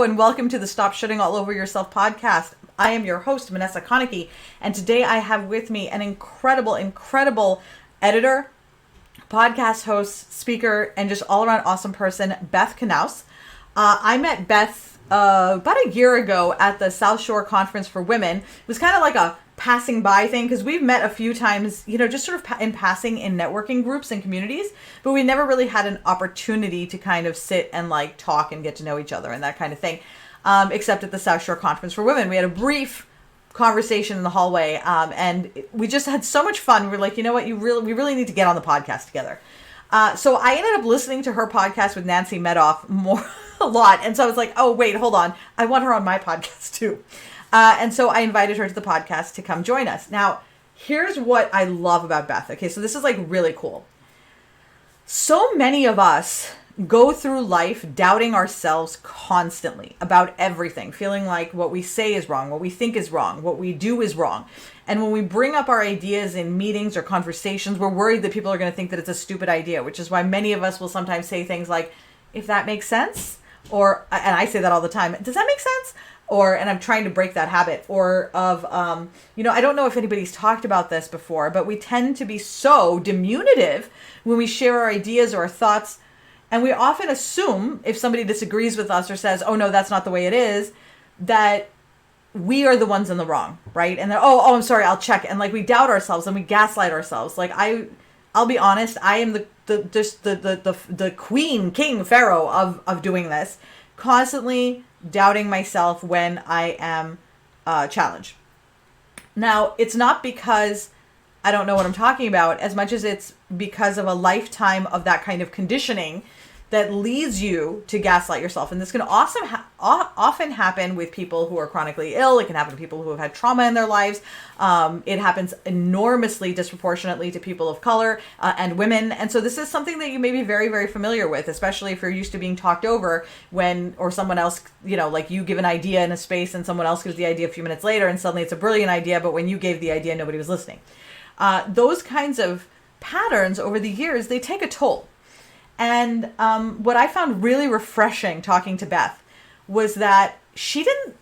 Hello and welcome to the Stop Shitting All Over Yourself podcast. I am your host, Minessa Konecky, and today I have with me an incredible editor, podcast host, speaker, and just all-around awesome person, Beth Knaus. I met Beth about a year ago at the South Shore Conference for Women. It was kind of like a passing by thing because we've met a few times, just sort of in passing in networking groups and communities, but we never really had an opportunity to kind of sit and like talk and get to know each other and that kind of thing, except at the South Shore Conference for Women. We had a brief conversation in the hallway, and we just had so much fun. We were like, you know what, we really need to get on the podcast together. So I ended up listening to her podcast with Nancy Medoff a lot. And so I was like, oh, wait, hold on. I want her on my podcast too. And so I invited her to the podcast to come join us. Now, here's what I love about Beth. Okay, so this is like really cool. So many of us go through life doubting ourselves constantly about everything, feeling like what we say is wrong, what we think is wrong, what we do is wrong. And when we bring up our ideas in meetings or conversations, we're worried that people are going to think that it's a stupid idea, which is why many of us will sometimes say things like, if that makes sense, or, and I say that all the time, does that make sense? Or, and I'm trying to break that habit, or of, I don't know if anybody's talked about this before, but we tend to be so diminutive when we share our ideas or our thoughts. And we often assume if somebody disagrees with us or says, oh no, that's not the way it is, that we are the ones in the wrong, right? And then, oh, I'm sorry, I'll check. And like we doubt ourselves and we gaslight ourselves. Like I'll be honest, I am the queen, king, pharaoh of doing this, constantly doubting myself when I am challenged. Now, it's not because I don't know what I'm talking about as much as it's because of a lifetime of that kind of conditioning that leads you to gaslight yourself. And this can often happen with people who are chronically ill. It can happen to people who have had trauma in their lives. It happens enormously disproportionately to people of color and women. And so this is something that you may be very, very familiar with, especially if you're used to being talked over or someone else, like you give an idea in a space and someone else gives the idea a few minutes later and suddenly it's a brilliant idea, but when you gave the idea, nobody was listening. Those kinds of patterns over the years, they take a toll. And what I found really refreshing talking to Beth was that she didn't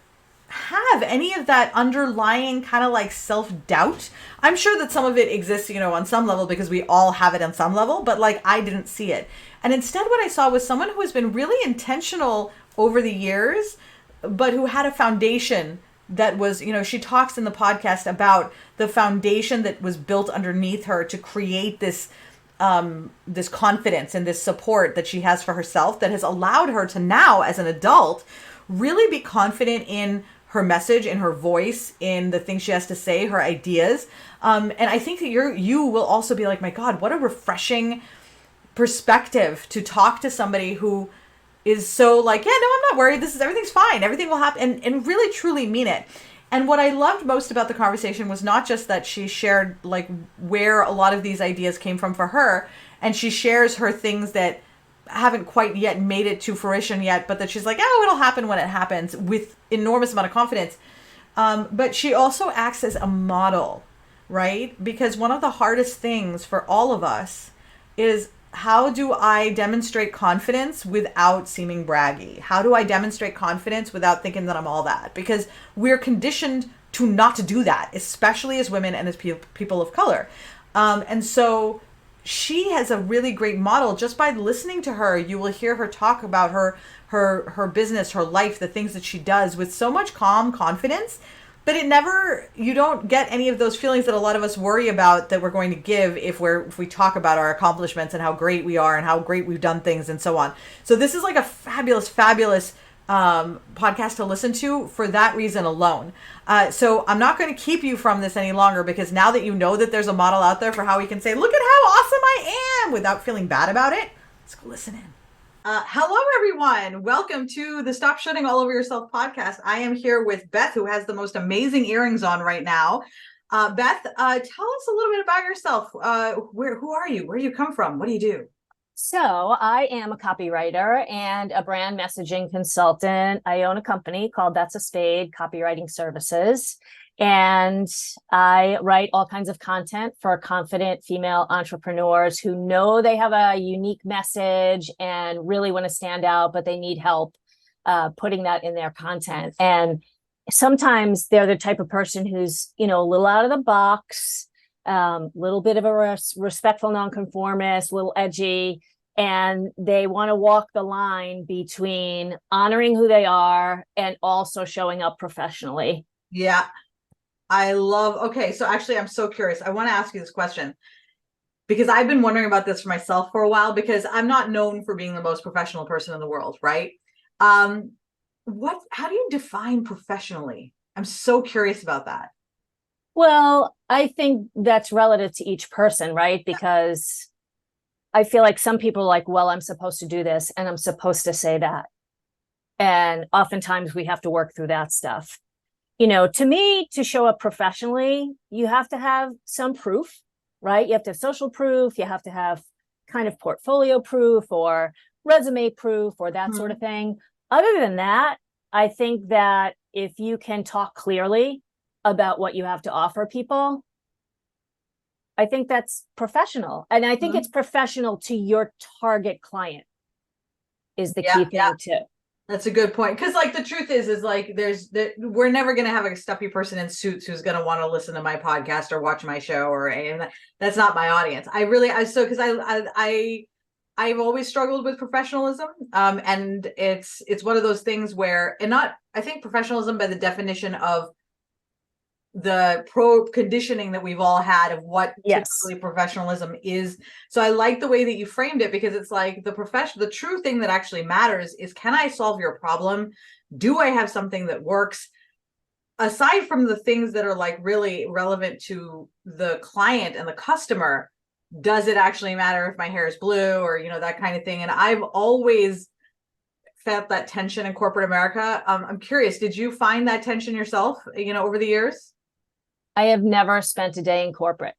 have any of that underlying kind of like self-doubt. I'm sure that some of it exists, on some level because we all have it on some level, but like I didn't see it. And instead what I saw was someone who has been really intentional over the years, but who had a foundation that was, she talks in the podcast about the foundation that was built underneath her to create this confidence and this support that she has for herself that has allowed her to now, as an adult, really be confident in her message, in her voice, in the things she has to say, her ideas. And I think that you will also be like, my God, what a refreshing perspective to talk to somebody who is so like, yeah, no, I'm not worried. Everything's fine. Everything will happen, and really truly mean it. And what I loved most about the conversation was not just that she shared like where a lot of these ideas came from for her, and she shares her things that haven't quite yet made it to fruition yet, but that she's like, oh, it'll happen when it happens, with enormous amount of confidence. But she also acts as a model, right? Because one of the hardest things for all of us is, how do I demonstrate confidence without seeming braggy? How do I demonstrate confidence without thinking that I'm all that? Because we're conditioned to not do that, especially as women and as people of color. And so she has a really great model. Just by listening to her, you will hear her talk about her business, her life, the things that she does with so much calm confidence. But you don't get any of those feelings that a lot of us worry about that we're going to give if we talk about our accomplishments and how great we are and how great we've done things and so on. So this is like a fabulous podcast to listen to for that reason alone. So I'm not going to keep you from this any longer, because now that you know that there's a model out there for how we can say, look at how awesome I am, without feeling bad about it, let's go listen in. Hello, everyone. Welcome to the Stop Shitting All Over Yourself podcast. I am here with Beth, who has the most amazing earrings on right now. Beth, tell us a little bit about yourself. Who are you? Where do you come from? What do you do? So I am a copywriter and a brand messaging consultant. I own a company called That's a Spade Copywriting Services. And I write all kinds of content for confident female entrepreneurs who know they have a unique message and really want to stand out, but they need help putting that in their content. And sometimes they're the type of person who's, a little out of the box, little bit of a respectful nonconformist, a little edgy, and they want to walk the line between honoring who they are and also showing up professionally. Yeah. Okay. So actually, I'm so curious. I want to ask you this question because I've been wondering about this for myself for a while, because I'm not known for being the most professional person in the world, right? How do you define professionally? I'm so curious about that. Well, I think that's relative to each person, right? Because I feel like some people are like, well, I'm supposed to do this and I'm supposed to say that. And oftentimes we have to work through that stuff. To me, to show up professionally, you have to have some proof, right? You have to have social proof. You have to have kind of portfolio proof or resume proof or that sort of thing. Other than that, I think that if you can talk clearly about what you have to offer people, I think that's professional. And I think it's professional to your target client is the key thing too. That's a good point. Because like the truth is like we're never going to have a stuffy person in suits who's going to want to listen to my podcast or watch my show, and that's not my audience. I've always struggled with professionalism. And it's one of those things where, I think professionalism by the definition of the conditioning that we've all had of what typically professionalism is. So I like the way that you framed it, because it's like the true thing that actually matters is, can I solve your problem? Do I have something that works? Aside from the things that are like really relevant to the client and the customer, does it actually matter if my hair is blue or, that kind of thing? And I've always felt that tension in corporate America. I'm curious, did you find that tension yourself, over the years? I have never spent a day in corporate.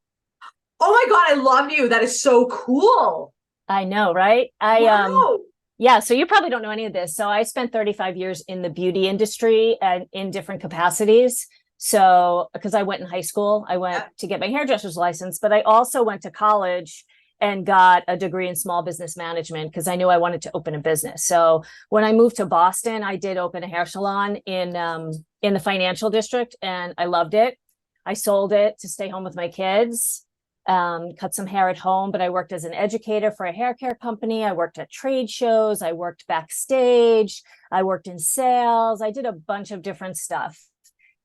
Oh my God, I love you. That is so cool. I know, right? Wow. Yeah, so you probably don't know any of this. So I spent 35 years in the beauty industry and in different capacities. So, because I went in high school, I went to get my hairdresser's license, but I also went to college and got a degree in small business management because I knew I wanted to open a business. So when I moved to Boston, I did open a hair salon in the financial district, and I loved it. I sold it to stay home with my kids, cut some hair at home, but I worked as an educator for a hair care company. I worked at trade shows. I worked backstage. I worked in sales. I did a bunch of different stuff.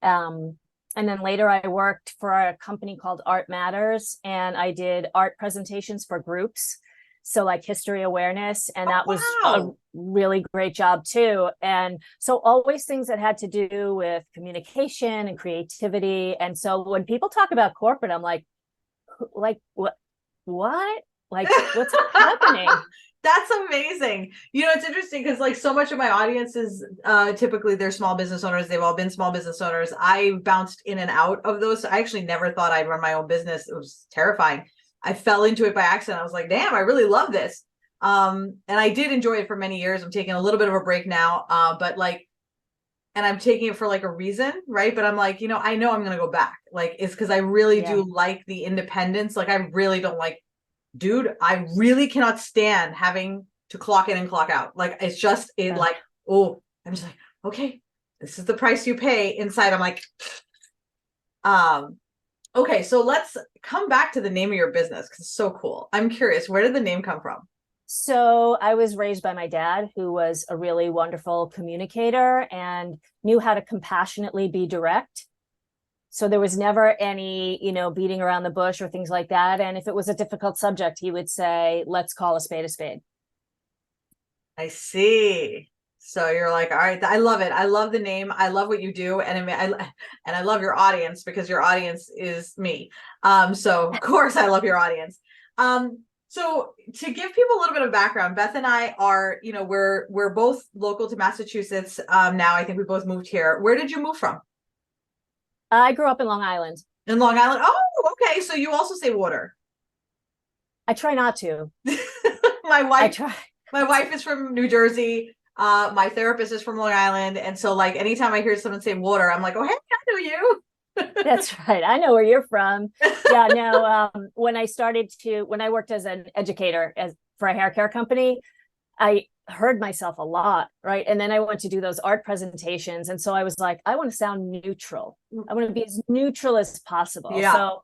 And then later I worked for a company called Art Matters, and I did art presentations for groups. So like history awareness, and that was a really great job too. And so always things that had to do with communication and creativity. And so when people talk about corporate, I'm like what? Like what's happening? That's amazing. It's interesting because like so much of my audience is typically they're small business owners. They've all been small business owners. I bounced in and out of those. I actually never thought I'd run my own business. It was terrifying. I fell into it by accident. I was like, damn, I really love this. And I did enjoy it for many years. I'm taking a little bit of a break now. And I'm taking it for like a reason, right? But I'm like, I know I'm going to go back. Like, it's because I really do like the independence. Like, I really don't like, dude, I really cannot stand having to clock in and clock out. Like, it's just, I'm just like, okay, this is the price you pay. Inside, I'm like, okay, so let's come back to the name of your business because it's so cool. I'm curious, where did the name come from? So I was raised by my dad, who was a really wonderful communicator and knew how to compassionately be direct. So there was never any, beating around the bush or things like that. And if it was a difficult subject, he would say, let's call a spade a spade. I see. So you're like, all right, I love it. I love the name. I love what you do. And I love your audience because your audience is me. So of course I love your audience. So to give people a little bit of background, Beth and I are, we're both local to Massachusetts. Now I think we both moved here. Where did you move from? I grew up in Long Island. In Long Island? Oh, okay. So you also say water. I try not to. My wife is from New Jersey. My therapist is from Long Island. And so like anytime I hear someone say water, I'm like, oh, hey, I know you. That's right. I know where you're from. Yeah, no, when I worked as an educator for a hair care company, I heard myself a lot, right? And then I went to do those art presentations. And so I was like, I want to sound neutral. I want to be as neutral as possible. Yeah. So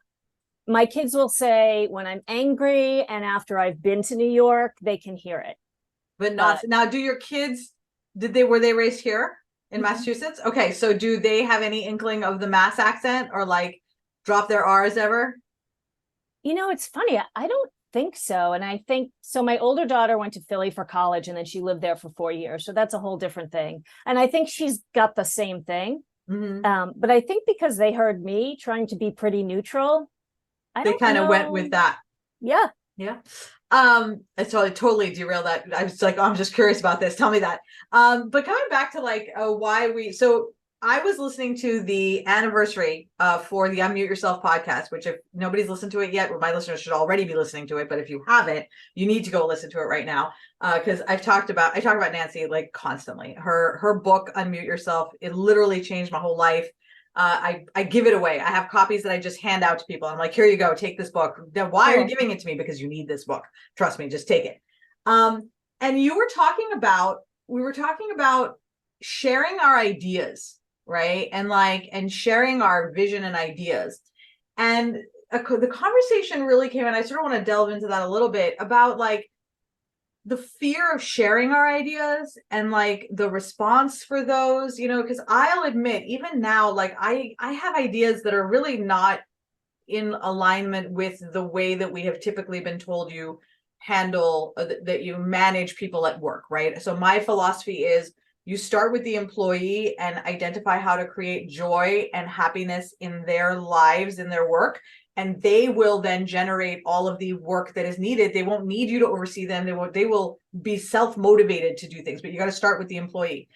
my kids will say when I'm angry and after I've been to New York, they can hear it. But not now. Do your kids, were they raised here in Massachusetts? Okay. So do they have any inkling of the Mass accent or like drop their R's ever? It's funny. I don't think so. And I think so. My older daughter went to Philly for college and then she lived there for 4 years. So that's a whole different thing. And I think she's got the same thing. But I think because they heard me trying to be pretty neutral, they kind of went with that. Yeah. Yeah. I totally derailed that. I was like, oh, I'm just curious about this. Tell me that. But coming back to like so I was listening to the anniversary for the Unmute Yourself podcast, which if nobody's listened to it yet, well, my listeners should already be listening to it. But if you haven't, you need to go listen to it right now. Because I talk about Nancy like constantly. Her book, Unmute Yourself, it literally changed my whole life. I give it away. I have copies that I just hand out to people. I'm like, here you go, take this book. Then why are you giving it to me? Because you need this book. Trust me, just take it. And we were talking about sharing our ideas, right? And sharing our vision and ideas. And the conversation really came, and I sort of want to delve into that a little bit about like the fear of sharing our ideas and like the response for those, because I'll admit, even now, like I have ideas that are really not in alignment with the way that we have typically been told you handle, that you manage people at work, right? So my philosophy is you start with the employee and identify how to create joy and happiness in their lives, in their work. And they will then generate all of the work that is needed. They won't need you to oversee them. They will be self-motivated to do things, but you got to start with the employee.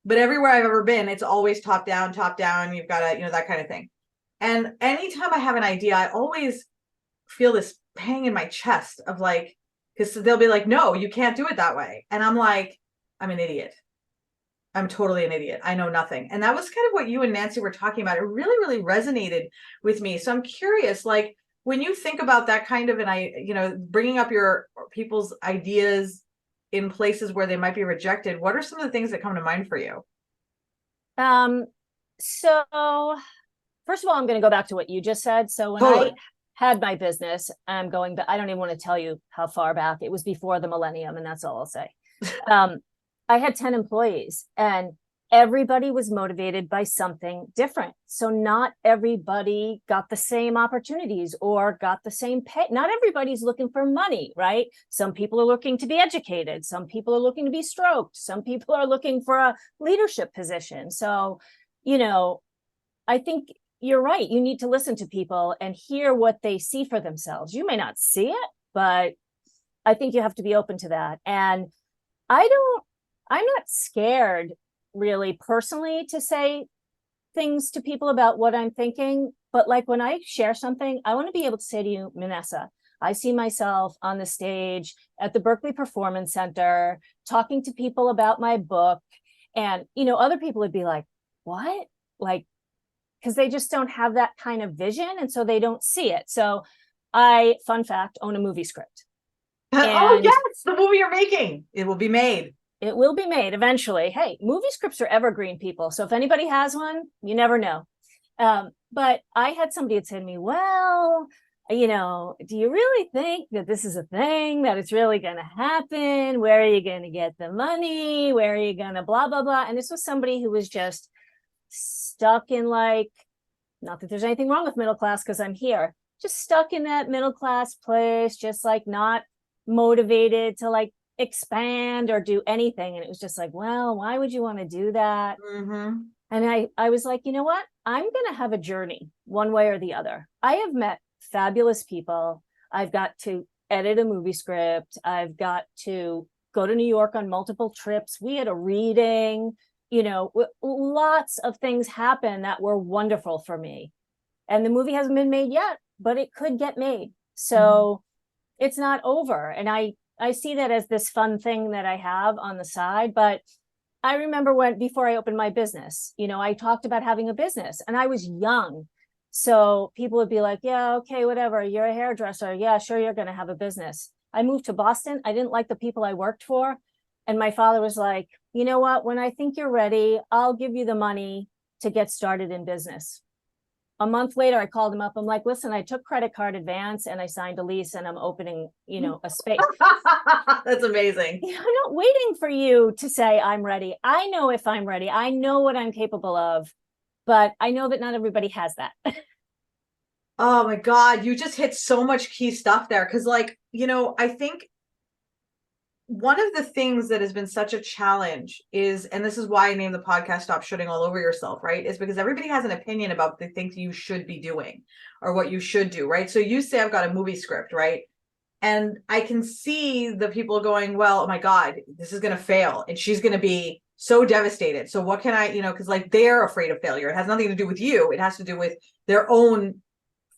But everywhere I've ever been, it's always top down. You've got to, that kind of thing. And anytime I have an idea, I always feel this pang in my chest of like, because they'll be like, no, you can't do it that way. And I'm like, I'm an idiot. I'm totally an idiot. I know nothing. And that was kind of what you and Nancy were talking about. It really, really resonated with me. So I'm curious, like when you think about that kind of, bringing up your people's ideas in places where they might be rejected, what are some of the things that come to mind for you? So first of all, I'm going to go back to what you just said. So when I had my business, I'm going, but I don't even want to tell you how far back. It was before the millennium, and that's all I'll say. I had 10 employees and everybody was motivated by something different. So not everybody got the same opportunities or got the same pay. Not everybody's looking for money, right? Some people are looking to be educated. Some people are looking to be stroked. Some people are looking for a leadership position. So, I think you're right. You need to listen to people and hear what they see for themselves. You may not see it, but I think you have to be open to that. And I'm not scared really personally to say things to people about what I'm thinking. But like when I share something, I want to be able to say to you, Minessa, I see myself on the stage at the Berkeley Performance Center, talking to people about my book. And, other people would be like, what? Like, because they just don't have that kind of vision. And so they don't see it. So fun fact, own a movie script. Oh, yes, the movie you're making. It will be made. It will be made eventually. Hey, movie scripts are evergreen, people. So if anybody has one, you never know. But I had somebody that said to me, well, do you really think that this is a thing, that it's really going to happen? Where are you going to get the money? Where are you going to blah, blah, blah? And this was somebody who was just stuck in like, not that there's anything wrong with middle class because I'm here, just stuck in that middle class place, just like not motivated to like expand or do anything. And it was just like, well, why would you want to do that? And I was like, you know what? I'm going to have a journey one way or the other. I have met fabulous people. I've got to edit a movie script. I've got to go to New York on multiple trips. We had a reading, lots of things happen that were wonderful for me. And the movie hasn't been made yet, but it could get made. So it's not over. And I see that as this fun thing that I have on the side. But I remember before I opened my business, I talked about having a business and I was young. So people would be like, yeah, okay, whatever. You're a hairdresser. Yeah, sure. You're going to have a business. I moved to Boston. I didn't like the people I worked for. And my father was like, you know what? When I think you're ready, I'll give you the money to get started in business. A month later, I called him up. I'm like, listen, I took credit card advance and I signed a lease and I'm opening, a Spade. That's amazing. I'm not waiting for you to say I'm ready. I know if I'm ready. I know what I'm capable of, but I know that not everybody has that. Oh my God, you just hit so much key stuff there. Cause I think one of the things that has been such a challenge is, and this is why I named the podcast Stop Shooting All Over Yourself, right? Is because everybody has an opinion about the things you should be doing or what you should do, right? So you say, I've got a movie script, right? And I can see the people going, well, oh my God, this is going to fail. And she's going to be so devastated. So what can I, because they're afraid of failure. It has nothing to do with you. It has to do with their own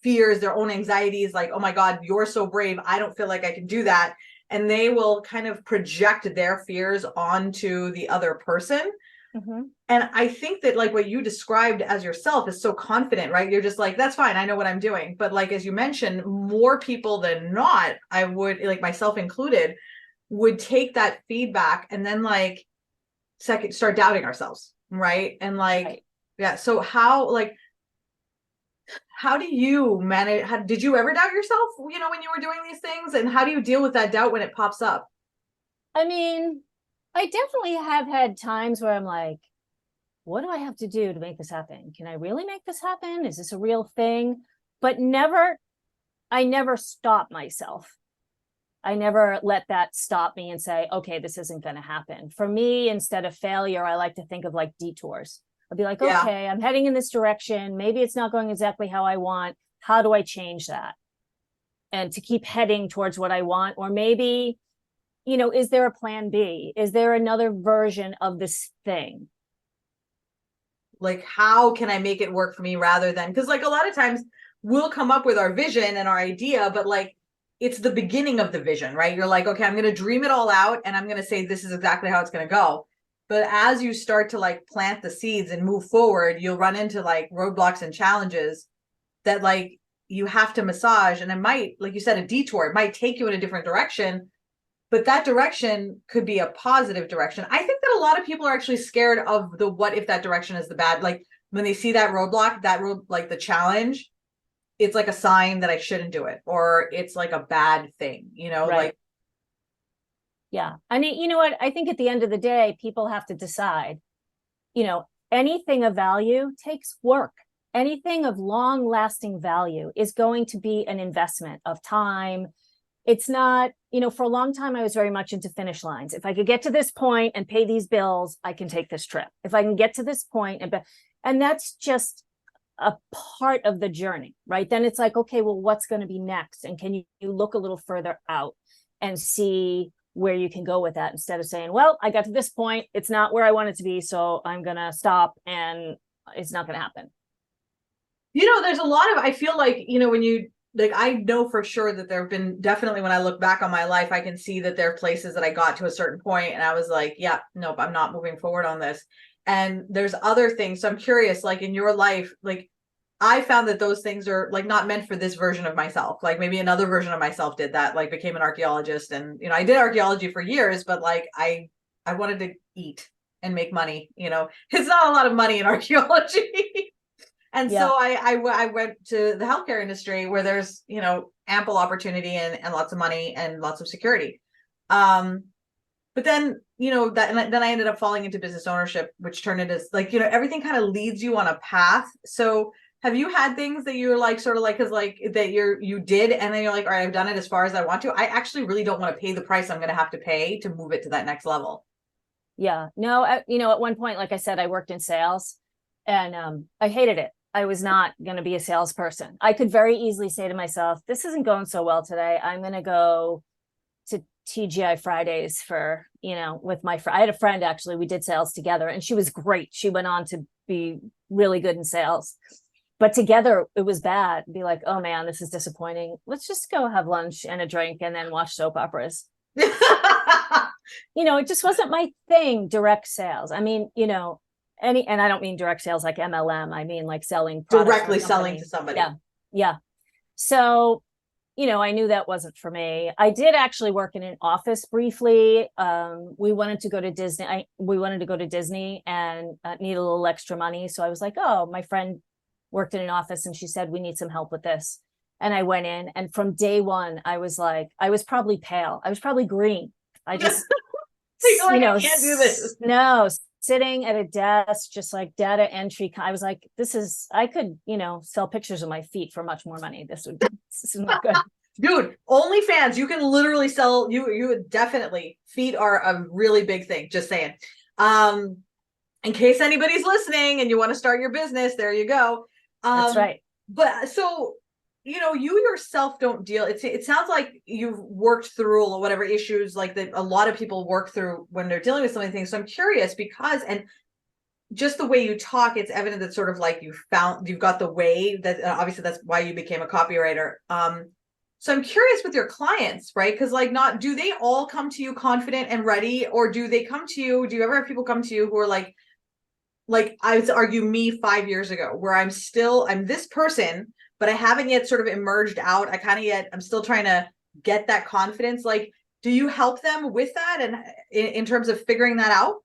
fears, their own anxieties. Like, oh my God, you're so brave. I don't feel like I can do that. And they will kind of project their fears onto the other person. Mm-hmm. And I think that what you described as yourself is so confident, right? You're just like, that's fine. I know what I'm doing. But as you mentioned, more people than not, I would, myself included, would take that feedback and then start doubting ourselves. Right. And right. Yeah. So how do you manage? Did you ever doubt yourself, when you were doing these things? And how do you deal with that doubt when it pops up? I mean, I definitely have had times where I'm like, what do I have to do to make this happen? Can I really make this happen? Is this a real thing? But I never stop myself. I never let that stop me and say, okay, this isn't going to happen. For me, instead of failure, I like to think of detours. I'll be like, okay, I'm heading in this direction. Maybe it's not going exactly how I want. How do I change that? And to keep heading towards what I want, or maybe, is there a plan B? Is there another version of this thing? How can I make it work for me rather than, because a lot of times we'll come up with our vision and our idea, but it's the beginning of the vision, right? You're like, okay, I'm going to dream it all out and I'm going to say, this is exactly how it's going to go. But as you start to plant the seeds and move forward, you'll run into roadblocks and challenges that you have to massage. And it might, like you said, a detour, it might take you in a different direction, but that direction could be a positive direction. I think that a lot of people are actually scared of the, what if that direction is the bad, when they see that roadblock, the challenge, it's a sign that I shouldn't do it, or it's a bad thing, right. Yeah. I mean, you know what? I think at the end of the day, people have to decide, anything of value takes work. Anything of long lasting value is going to be an investment of time. It's not, for a long time, I was very much into finish lines. If I could get to this point and pay these bills, I can take this trip. If I can get to this point and that's just a part of the journey, right? Then it's okay, well, what's going to be next? And can you look a little further out and see where you can go with that, instead of saying, well, I got to this point, it's not where I want it to be, so I'm going to stop and it's not going to happen. There's a lot of, I feel when you, I know for sure that there have been, definitely when I look back on my life, I can see that there are places that I got to a certain point and I was like, yeah, nope, I'm not moving forward on this. And there's other things. So I'm curious, in your life, I found that those things are not meant for this version of myself. Maybe another version of myself did that, became an archaeologist. And, I did archaeology for years, but I wanted to eat and make money, it's not a lot of money in archaeology. And yeah. So I went to the healthcare industry where there's, ample opportunity and lots of money and lots of security. But then, then I ended up falling into business ownership, which turned into everything kind of leads you on a path. So have you had things that you were because that you did, and then you're like, all right, I've done it as far as I want to. I actually really don't want to pay the price I'm going to have to pay to move it to that next level. Yeah, no, at one point, like I said, I worked in sales and I hated it. I was not going to be a salesperson. I could very easily say to myself, this isn't going so well today. I'm going to go to TGI Fridays for, with my friend. I had a friend, actually, we did sales together and she was great. She went on to be really good in sales. But together it was bad. Be like, oh man, this is disappointing. Let's just go have lunch and a drink and then watch soap operas. It just wasn't my thing, direct sales. I mean, and I don't mean direct sales like MLM. I mean selling products directly selling to somebody. Yeah. Yeah. So I knew that wasn't for me. I did actually work in an office briefly. We wanted to go to Disney. We wanted to go to Disney and need a little extra money. So I was like, oh, my friend worked in an office and she said, we need some help with this. And I went in, and from day one, I was like, I was probably pale. I was probably green. I just, like, I can't do this. No, sitting at a desk, just like data entry. I was like, I could, sell pictures of my feet for much more money. This is not good. Dude, OnlyFans, you can literally sell, you would definitely, feet are a really big thing, just saying. In case anybody's listening and you want to start your business, there you go. That's right. But so, you yourself don't deal, it sounds like you've worked through or whatever issues like that a lot of people work through when they're dealing with some of these things. So I'm curious because, and just the way you talk, it's evident that sort of like you've got the way that obviously that's why you became a copywriter. So I'm curious with your clients, right? Because do they all come to you confident and ready, or do they come to you? Do you ever have people come to you who are like I would argue me 5 years ago, where I'm this person, but I haven't yet sort of emerged out. I'm still trying to get that confidence. Like, do you help them with that? And in terms of figuring that out?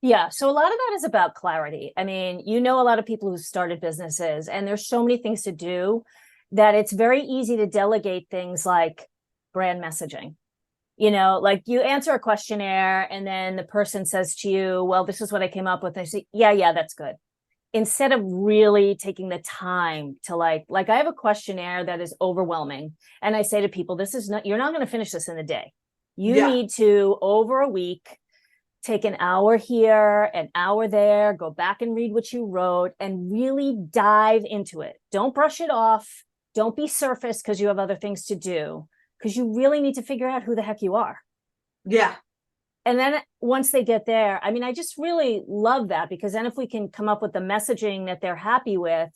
Yeah. So a lot of that is about clarity. I mean, a lot of people who started businesses, and there's so many things to do that it's very easy to delegate things like brand messaging. Like you answer a questionnaire and then the person says to you, well, this is what I came up with. And I say, yeah, that's good. Instead of really taking the time to like I have a questionnaire that is overwhelming. And I say to people, you're not going to finish this in a day. You need to, over a week, take an hour here, an hour there, go back and read what you wrote and really dive into it. Don't brush it off. Don't be surface because you have other things to do, because you really need to figure out who the heck you are. Yeah. And then once they get there, I mean, I just really love that, because then if we can come up with the messaging that they're happy with,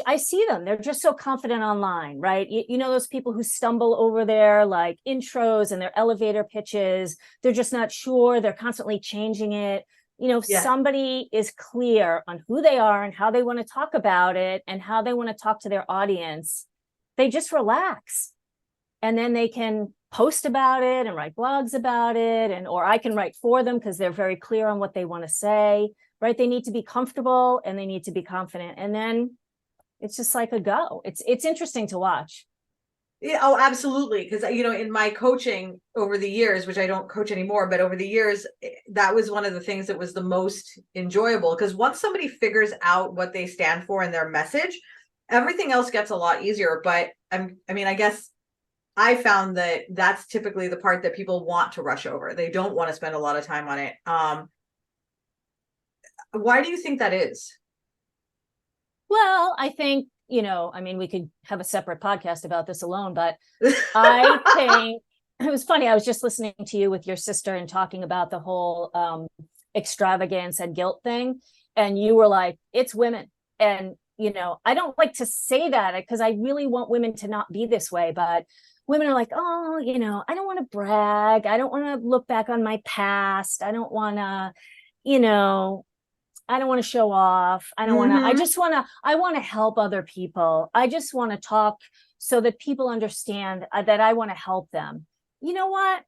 I see them, they're just so confident online, right? Those people who stumble over their like intros and their elevator pitches, they're just not sure. They're constantly changing it. If somebody is clear on who they are and how they want to talk about it and how they want to talk to their audience, they just relax. And then they can post about it and write blogs about it, or I can write for them because they're very clear on what they want to say, right? They need to be comfortable and they need to be confident. And then it's just like a go. It's interesting to watch. Yeah, oh, absolutely. Because, in my coaching over the years, which I don't coach anymore, but over the years, that was one of the things that was the most enjoyable. Because once somebody figures out what they stand for and their message, everything else gets a lot easier. But I guess I found that that's typically the part that people want to rush over. They don't want to spend a lot of time on it. Why do you think that is? Well, I think, we could have a separate podcast about this alone, but I think it was funny. I was just listening to you with your sister and talking about the whole extravagance and guilt thing. And you were like, it's women. And, I don't like to say that because I really want women to not be this way. But women are like, oh, I don't want to brag. I don't want to look back on my past. I don't want to, I don't want to show off. I don't want to, I want to help other people. I just want to talk so that people understand that I want to help them. You know what?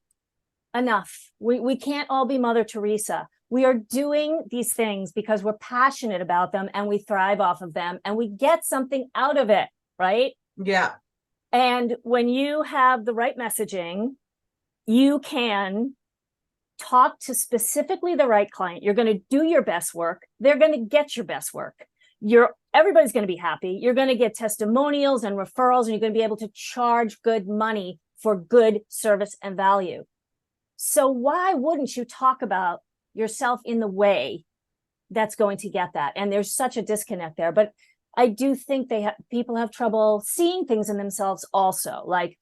Enough. We can't all be Mother Teresa. We are doing these things because we're passionate about them and we thrive off of them and we get something out of it, right? Yeah. And when you have the right messaging, you can talk to specifically the right client. You're going to do your best work. They're going to get your best work. Everybody's going to be happy. You're going to get testimonials and referrals, and you're going to be able to charge good money for good service and value. So why wouldn't you talk about yourself in the way that's going to get that? And there's such a disconnect there. But I do think people have trouble seeing things in themselves also. Like,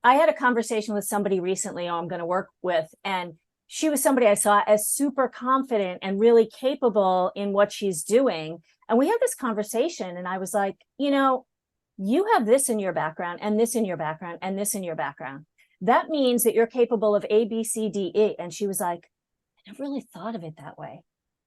I had a conversation with somebody recently who I'm going to work with, and she was somebody I saw as super confident and really capable in what she's doing. And we had this conversation and I was like, you have this in your background and this in your background and this in your background. That means that you're capable of A, B, C, D, E. And she was like, I never really thought of it that way.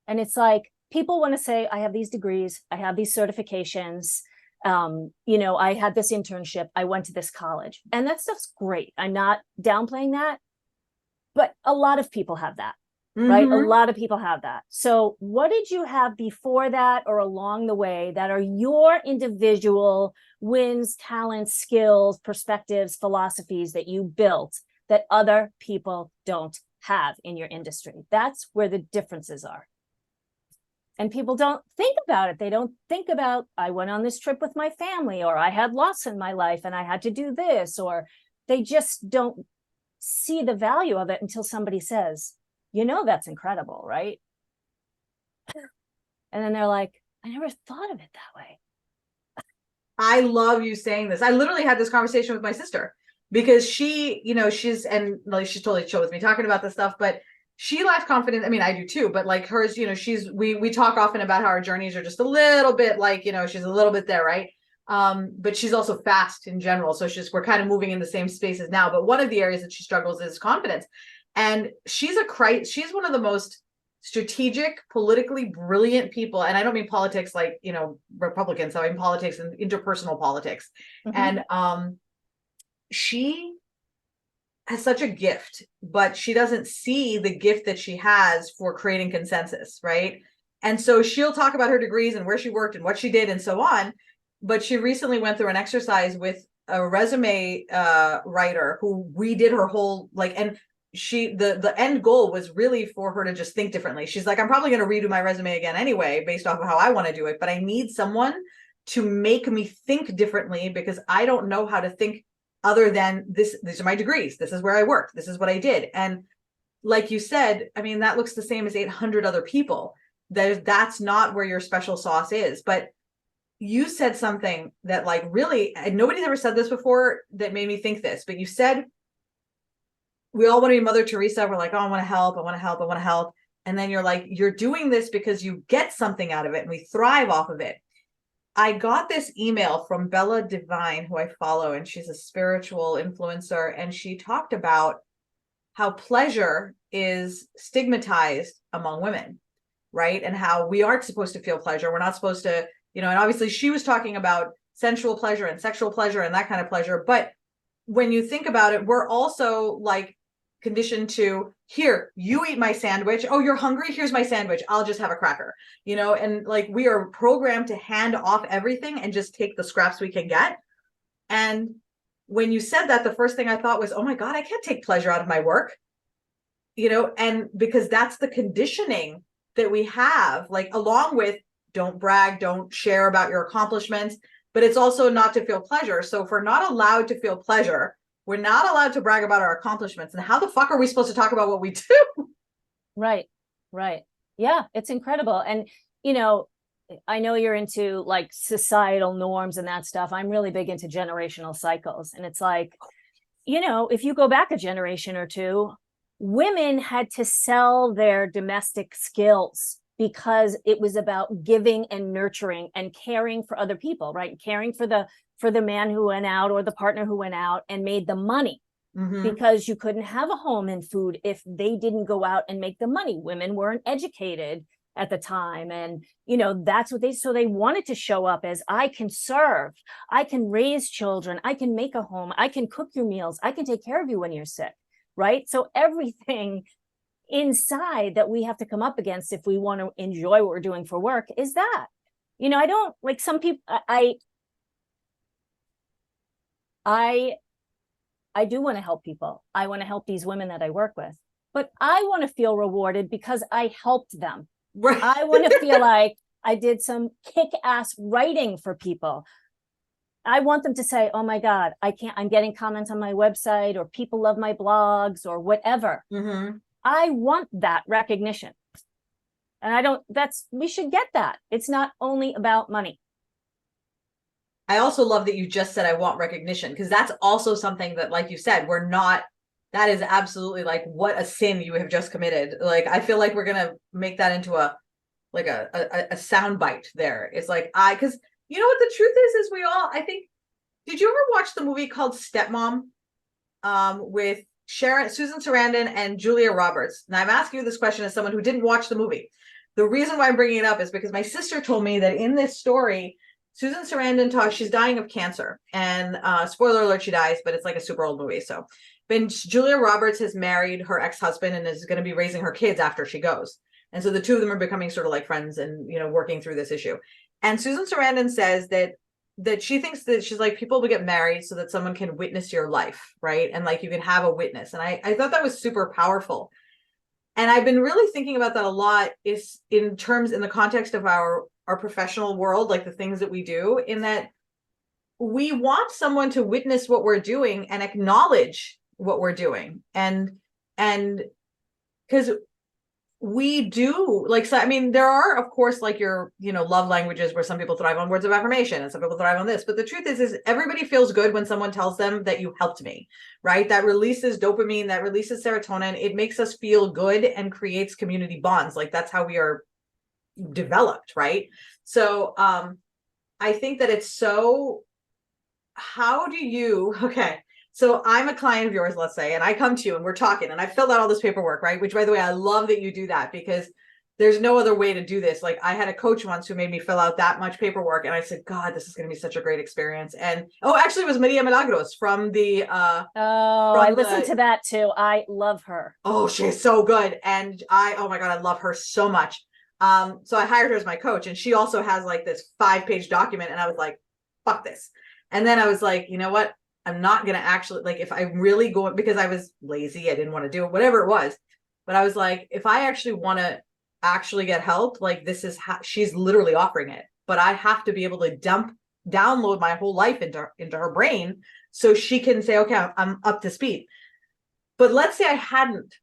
And it's like, people want to say, I have these degrees, I have these certifications, I had this internship, I went to this college, and that stuff's great. I'm not downplaying that, but a lot of people have that, right? A lot of people have that. So what did you have before that or along the way that are your individual wins, talents, skills, perspectives, philosophies that you built that other people don't have in your industry? That's where the differences are. And people don't think about it. They don't think about, I went on this trip with my family, or I had loss in my life and I had to do this, or they just don't see the value of it until somebody says, that's incredible, right? And then they're like, I never thought of it that way. I love you saying this. I literally had this conversation with my sister because she, she's totally chill with me talking about this stuff, but she lacks confidence. I mean, I do too, but like hers, we talk often about how our journeys are just a little bit like, she's a little bit there, right? But she's also fast in general. So we're kind of moving in the same spaces now. But one of the areas that she struggles is confidence. And she's one of the most strategic, politically brilliant people. And I don't mean politics like, Republicans. I mean politics and interpersonal politics. And she has such a gift, but she doesn't see the gift that she has for creating consensus, right? And so she'll talk about her degrees and where she worked and what she did and so on. But she recently went through an exercise with a resume writer who redid her whole, and the end goal was really for her to just think differently. She's like, I'm probably going to redo my resume again anyway, based off of how I want to do it, but I need someone to make me think differently because I don't know how to think other than this. These are my degrees. This is where I worked. This is what I did. And like you said, I mean, that looks the same as 800 other people. That's not where your special sauce is. But you said something that really, nobody's ever said this before that made me think this, but you said, we all want to be Mother Teresa. We're like, oh, I want to help. I want to help. I want to help. And then you're like, you're doing this because you get something out of it and we thrive off of it. I got this email from Bella Divine, who I follow, and she's a spiritual influencer. And she talked about how pleasure is stigmatized among women, right? And how we aren't supposed to feel pleasure. We're not supposed to, and obviously she was talking about sensual pleasure and sexual pleasure and that kind of pleasure. But when you think about it, we're also conditioned to, here, you eat my sandwich. Oh, you're hungry? Here's my sandwich. I'll just have a cracker, and we are programmed to hand off everything and just take the scraps we can get. And when you said that, the first thing I thought was, oh my God, I can't take pleasure out of my work, and because that's the conditioning that we have, along with don't brag, don't share about your accomplishments, but it's also not to feel pleasure. So if we're not allowed to feel pleasure, we're not allowed to brag about our accomplishments. And how the fuck are we supposed to talk about what we do? Right. Yeah, it's incredible. And, I know you're into societal norms and that stuff. I'm really big into generational cycles. And it's if you go back a generation or two, women had to sell their domestic skills because it was about giving and nurturing and caring for other people, right? Caring for the man who went out or the partner who went out and made the money, because you couldn't have a home and food if they didn't go out and make the money. Women weren't educated at the time. And, that's what so they wanted to show up as, I can serve, I can raise children, I can make a home, I can cook your meals, I can take care of you when you're sick, right? So everything inside that we have to come up against if we want to enjoy what we're doing for work is that, I don't some people, I do want to help people. I want to help these women that I work with, but I want to feel rewarded because I helped them. Right. I want to feel like I did some kick-ass writing for people. I want them to say, oh my God, I'm getting comments on my website, or people love my blogs or whatever. I want that recognition. And we should get that. It's not only about money. I also love that you just said, I want recognition, because that's also something that, like you said, that is absolutely what a sin you have just committed. I feel like we're going to make that into a sound bite there. It's because you know what the truth is I think, did you ever watch the movie called Stepmom with Susan Sarandon and Julia Roberts? And I'm asking you this question as someone who didn't watch the movie. The reason why I'm bringing it up is because my sister told me that in this story, Susan Sarandon talks, she's dying of cancer, and spoiler alert, she dies, but it's like a super old movie. So then Julia Roberts has married her ex-husband and is going to be raising her kids after she goes. And so the two of them are becoming sort of like friends and, you know, working through this issue. And Susan Sarandon says that she thinks that she's like, people will get married so that someone can witness your life, right? And like you can have a witness. And I thought that was super powerful. And I've been really thinking about that a lot, is in the context of our professional world, like the things that we do, in that we want someone to witness what we're doing and acknowledge what we're doing. And because we do, like, so I mean, there are, of course, like your, you know, love languages where some people thrive on words of affirmation and some people thrive on this. But the truth is everybody feels good when someone tells them that you helped me, right? That releases dopamine, that releases serotonin. It makes us feel good and creates community bonds. Like that's how we are developed, right? So I think that it's so, how do you, okay, so I'm a client of yours, let's say, and I come to you and we're talking and I filled out all this paperwork, right? Which, by the way, I love that you do that, because there's no other way to do this. Like I had a coach once who made me fill out that much paperwork, and I said, God, this is going to be such a great experience. And actually it was Maria Milagros from the I listened to that too. I love her. Oh, she's so good. And oh my God, I love her so much. So I hired her as my coach, and she also has like this 5-page document, and I was like, fuck this. And then I was like, you know what? I'm not going to actually, like, if I really go, because I was lazy, I didn't want to do it, whatever it was. But I was like, if I actually want to actually get help, like this is how she's literally offering it, but I have to be able to download my whole life into her brain so she can say, okay, I'm up to speed. But let's say I hadn't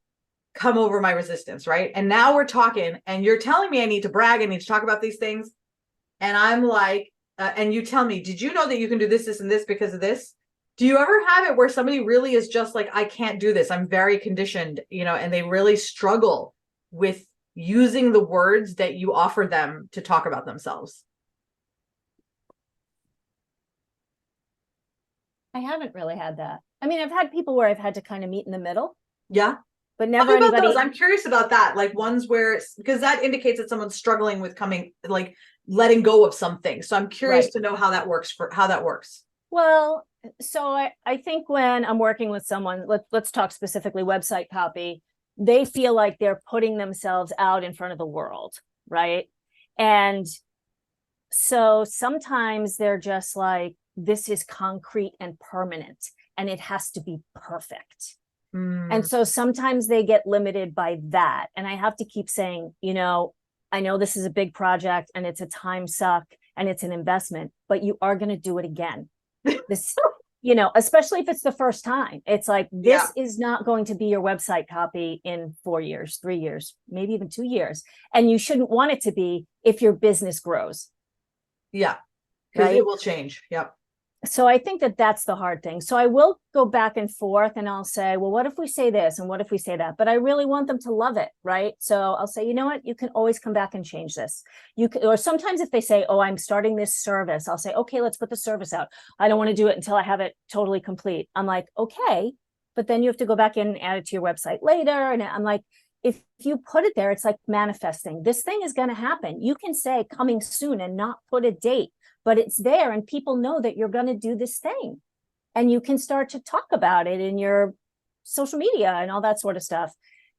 come over my resistance, right? And now we're talking and you're telling me I need to brag, I need to talk about these things. And I'm like, and you tell me, did you know that you can do this, this, and this because of this? Do you ever have it where somebody really is just like, I can't do this, I'm very conditioned, you know, and they really struggle with using the words that you offer them to talk about themselves? I haven't really had that. I mean, I've had people where I've had to kind of meet in the middle. Yeah. But never Talk about anybody. those. I'm curious about that. Like ones where it's, because that indicates that someone's struggling with like letting go of something. So I'm curious to know how that works. Well, so I think when I'm working with someone, let's talk specifically website copy, they feel like they're putting themselves out in front of the world, right? And so sometimes they're just like, this is concrete and permanent, and it has to be perfect. And so sometimes they get limited by that. And I have to keep saying, you know, I know this is a big project and it's a time suck and it's an investment, but you are going to do it again. This, you know, especially if it's the first time, it's like, this is not going to be your website copy in 4 years, 3 years, maybe even 2 years. And you shouldn't want it to be if your business grows. Yeah. Because it will change. Yep. So I think that that's the hard thing. So I will go back and forth and I'll say, well, what if we say this? And what if we say that? But I really want them to love it. Right. So I'll say, you know what, you can always come back and change this. You can, or sometimes if they say, oh, I'm starting this service, I'll say, okay, let's put the service out. I don't want to do it until I have it totally complete. I'm like, okay, but then you have to go back in and add it to your website later. And I'm like, if you put it there, it's like manifesting. This thing is going to happen. You can say coming soon and not put a date, but it's there and people know that you're going to do this thing, and you can start to talk about it in your social media and all that sort of stuff.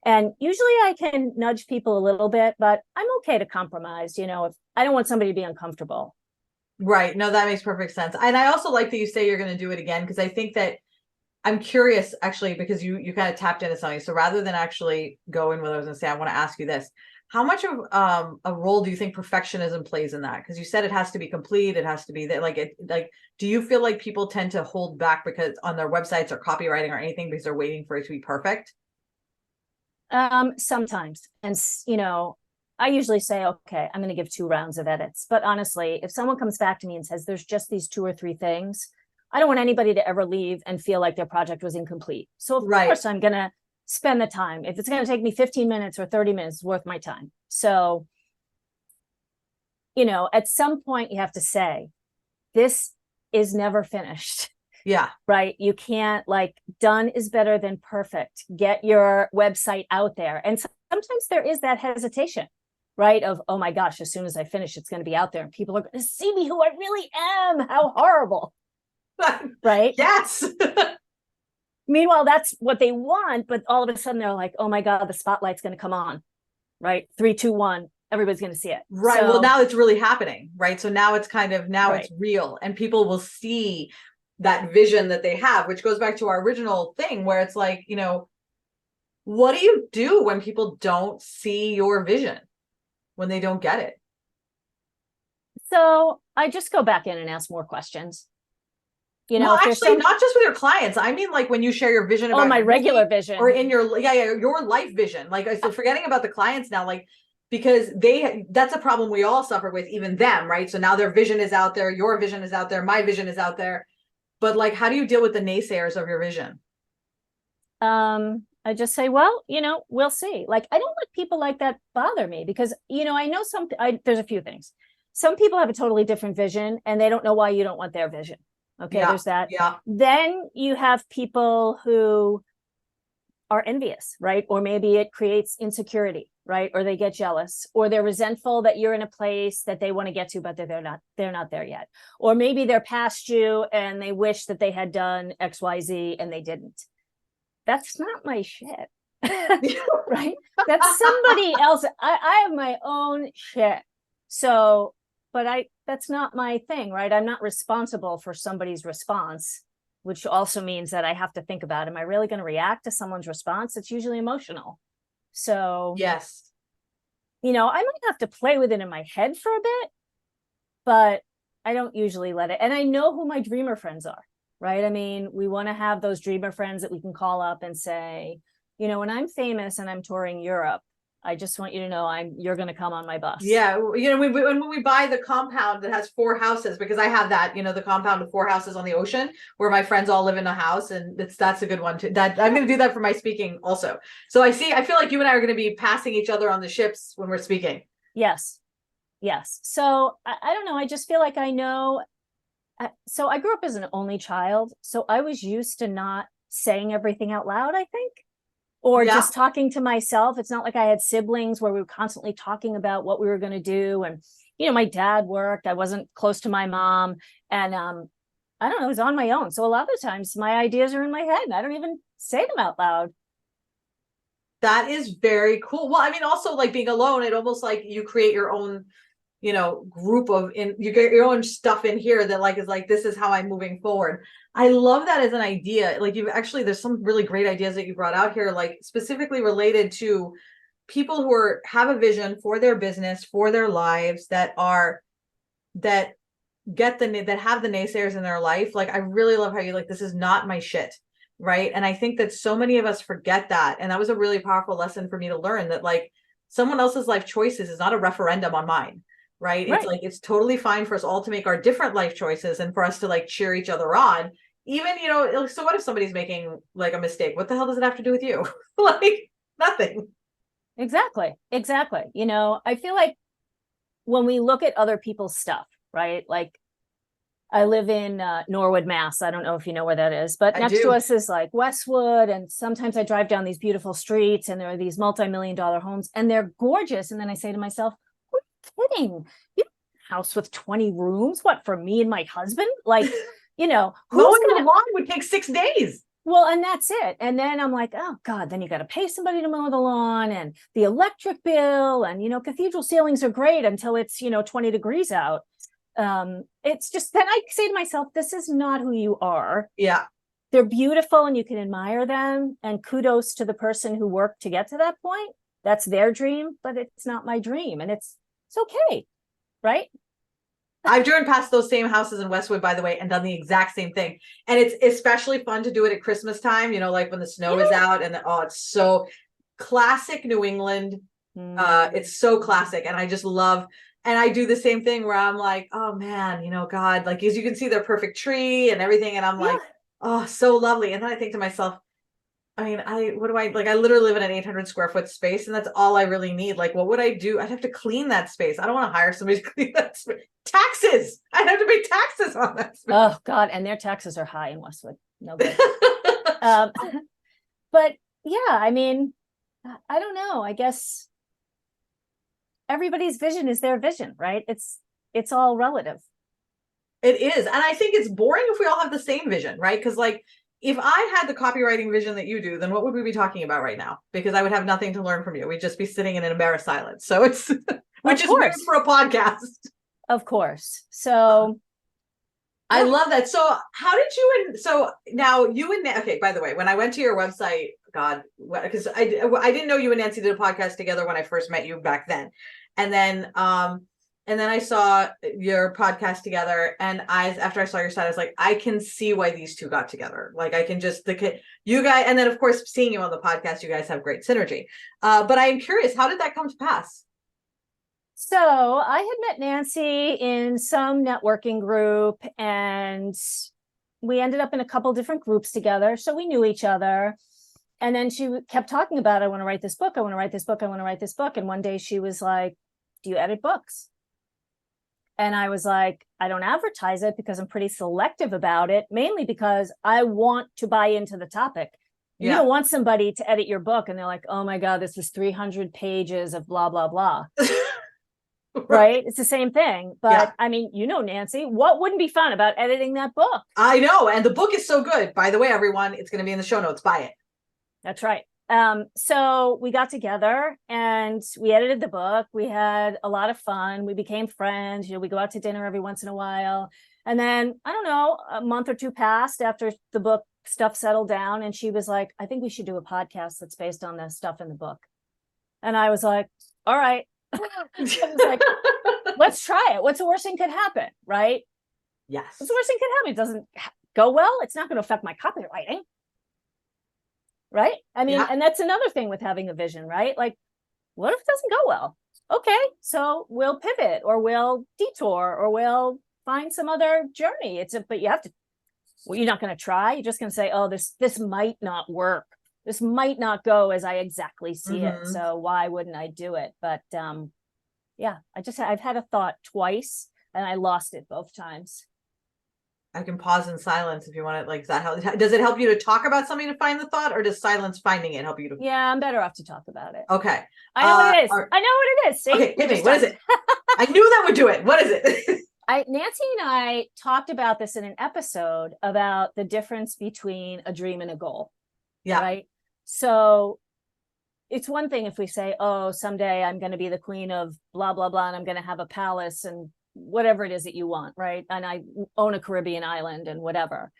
And usually I can nudge people a little bit, but I'm okay to compromise, you know, if I don't want somebody to be uncomfortable. Right. No, that makes perfect sense. And I also like that you say you're going to do it again, because I think that I'm curious actually, because you kind of tapped into something. So rather than actually go in what I was going to say, I want to ask you this. How much of a role do you think perfectionism plays in that? Because you said it has to be complete, it has to be that, like, do you feel like people tend to hold back because on their websites or copywriting or anything because they're waiting for it to be perfect? Sometimes. And, you know, I usually say, okay, I'm going to give 2 rounds of edits. But honestly, if someone comes back to me and says, there's just these 2 or 3 things, I don't want anybody to ever leave and feel like their project was incomplete. So of course I'm going to spend the time. If it's going to take me 15 minutes or 30 minutes, it's worth my time. So, you know, at some point you have to say, this is never finished. Yeah. Right. You can't, like, done is better than perfect. Get your website out there. And sometimes there is that hesitation, right? Of, oh my gosh, as soon as I finish, it's going to be out there and people are going to see me who I really am. How horrible. Right? Yes. Meanwhile, that's what they want, but all of a sudden they're like, oh my God, the spotlight's going to come on, right? 3, 2, 1, everybody's going to see it. Right. Well, now it's really happening, right? So now it's kind of, now Right. it's real, and people will see that vision that they have, which goes back to our original thing where it's like, you know, what do you do when people don't see your vision, when they don't get it? So I just go back in and ask more questions. You know, Well, if there's actually, not just with your clients. I mean, like when you share your vision about my your regular business vision, or in your your life vision. Like, so forgetting about the clients now, like, because that's a problem we all suffer with, even them, right? So now their vision is out there, your vision is out there, my vision is out there. But like, how do you deal with the naysayers of your vision? I just say, well, you know, we'll see. Like, I don't let people like that bother me because, you know, I know there's a few things. Some people have a totally different vision and they don't know why you don't want their vision. Okay, Yeah, there's that. yeah. Then you have people who are envious, right? Or maybe it creates insecurity, right? Or they get jealous, or they're resentful that you're in a place that they want to get to, but they're not there yet. Or maybe they're past you and they wish that they had done XYZ and they didn't. That's not my shit. Right? That's somebody else. I have my own shit. So, but that's not my thing, right? I'm not responsible for somebody's response, which also means that I have to think about, am I really going to react to someone's response? It's usually emotional. So, Yes. you know, I might have to play with it in my head for a bit, but I don't usually let it. And I know who my dreamer friends are, right? I mean, we want to have those dreamer friends that we can call up and say, you know, when I'm famous and I'm touring Europe, I just want you to know you're going to come on my bus. Yeah. You know, when we buy the compound that has 4 houses, because I have that, you know, the compound of 4 houses on the ocean where my friends all live in a house, and that's a good one too. That I'm going to do that for my speaking also. So I feel like you and I are going to be passing each other on the ships when we're speaking. Yes. Yes. So I don't know. I just feel like I know. So I grew up as an only child. So I was used to not saying everything out loud, I think. Or just talking to myself. It's not like I had siblings where we were constantly talking about what we were going to do. And, you know, my dad worked. I wasn't close to my mom. And I don't know, I was on my own. So a lot of the times my ideas are in my head and I don't even say them out loud. That is very cool. Well, I mean, also like being alone, it almost like you create your own, you know, you get your own stuff in here that like is like, this is how I'm moving forward. I love that as an idea. Like there's some really great ideas that you brought out here, like specifically related to people who have a vision for their business, for their lives, that have the naysayers in their life. Like, I really love how you like, this is not my shit. Right. And I think that so many of us forget that. And that was a really powerful lesson for me to learn, that like someone else's life choices is not a referendum on mine. Right. It's like, it's totally fine for us all to make our different life choices and for us to like cheer each other on. Even, you know, so what if somebody's making like a mistake? What the hell does it have to do with you? Like, nothing. Exactly. Exactly. You know, I feel like when we look at other people's stuff, right? Like, I live in Norwood, Mass. I don't know if you know where that is, but next to us is like Westwood. And sometimes I drive down these beautiful streets and there are these multi-million-dollar homes and they're gorgeous. And then I say to myself, what are you kidding? You have a house with 20 rooms? What, for me and my husband? Like, you know, mowing the lawn would take 6 days. Well, and that's it. And then I'm like, oh God, then you got to pay somebody to mow the lawn and the electric bill. And, you know, cathedral ceilings are great until it's, you know, 20 degrees out. It's just, then I say to myself, this is not who you are. Yeah. They're beautiful and you can admire them. And kudos to the person who worked to get to that point. That's their dream, but it's not my dream. And it's okay. Right. I've driven past those same houses in Westwood, by the way, and done the exact same thing. And it's especially fun to do it at Christmas time, you know, like when the snow is out and it's so classic New England. It's so classic. And I just love, and I do the same thing where I'm like, oh man, you know, God, like, as you can see their perfect tree and everything. And I'm like, oh, so lovely. And then I think to myself, I mean, I literally live in an 800 square foot space and that's all I really need. Like, what would I do? I'd have to clean that space. I don't want to hire somebody to clean that space. Taxes. I'd have to pay taxes on that space. Oh God. And their taxes are high in Westwood. No good. But yeah, I mean, I don't know. I guess everybody's vision is their vision, right? It's all relative. It is. And I think it's boring if we all have the same vision, right? Because like if I had the copywriting vision that you do, then what would we be talking about right now? Because I would have nothing to learn from you. We'd just be sitting in an embarrassed silence. So it's, which is weird for a podcast. Of course. So I love that. So how did you, so now you and, okay, by the way, when I went to your website, God, because I didn't know you and Nancy did a podcast together when I first met you back then. And then I saw your podcast together, and after I saw your site, I was like, I can see why these two got together. Like I can just, you guys, and then of course, seeing you on the podcast, you guys have great synergy. But I am curious, how did that come to pass? So I had met Nancy in some networking group, and we ended up in a couple different groups together. So we knew each other. And then she kept talking about, I want to write this book. I want to write this book. I want to write this book. And one day she was like, do you edit books? And I was like, I don't advertise it because I'm pretty selective about it, mainly because I want to buy into the topic. Yeah. You don't want somebody to edit your book and they're like, oh my God, this is 300 pages of blah, blah, blah. Right? It's the same thing. But yeah. I mean, you know, Nancy, what wouldn't be fun about editing that book? I know. And the book is so good. By the way, everyone, it's going to be in the show notes. Buy it. That's right. So we got together and we edited the book. We had a lot of fun. We became friends. You know, we go out to dinner every once in a while. And then, I don't know, a month or two passed after the book stuff settled down. And she was like, I think we should do a podcast that's based on the stuff in the book. And I was like, all right. I was like, let's try it. What's the worst thing could happen? Right? Yes. What's the worst thing could happen? It doesn't go well. It's not going to affect my copywriting. Right? I mean, yeah. And that's another thing with having a vision, right? Like, what if it doesn't go well? Okay, so we'll pivot or we'll detour or we'll find some other journey. But you have to, well, you're not going to try. You're just going to say, oh, this might not work. This might not go as I exactly see it. So why wouldn't I do it? But yeah, I've had a thought twice and I lost it both times. I can pause in silence if you want it. Like, does it help you to talk about something to find the thought, or does silence finding it help you to? Yeah, I'm better off to talk about it. Okay. I know what it is. I know what it is. See? Okay, hit me. What is it? I knew that would do it. What is it? Nancy and I talked about this in an episode about the difference between a dream and a goal. Yeah. Right. So it's one thing if we say, oh, someday I'm going to be the queen of blah, blah, blah, and I'm going to have a palace and whatever it is that you want, right? And I own a Caribbean island and whatever.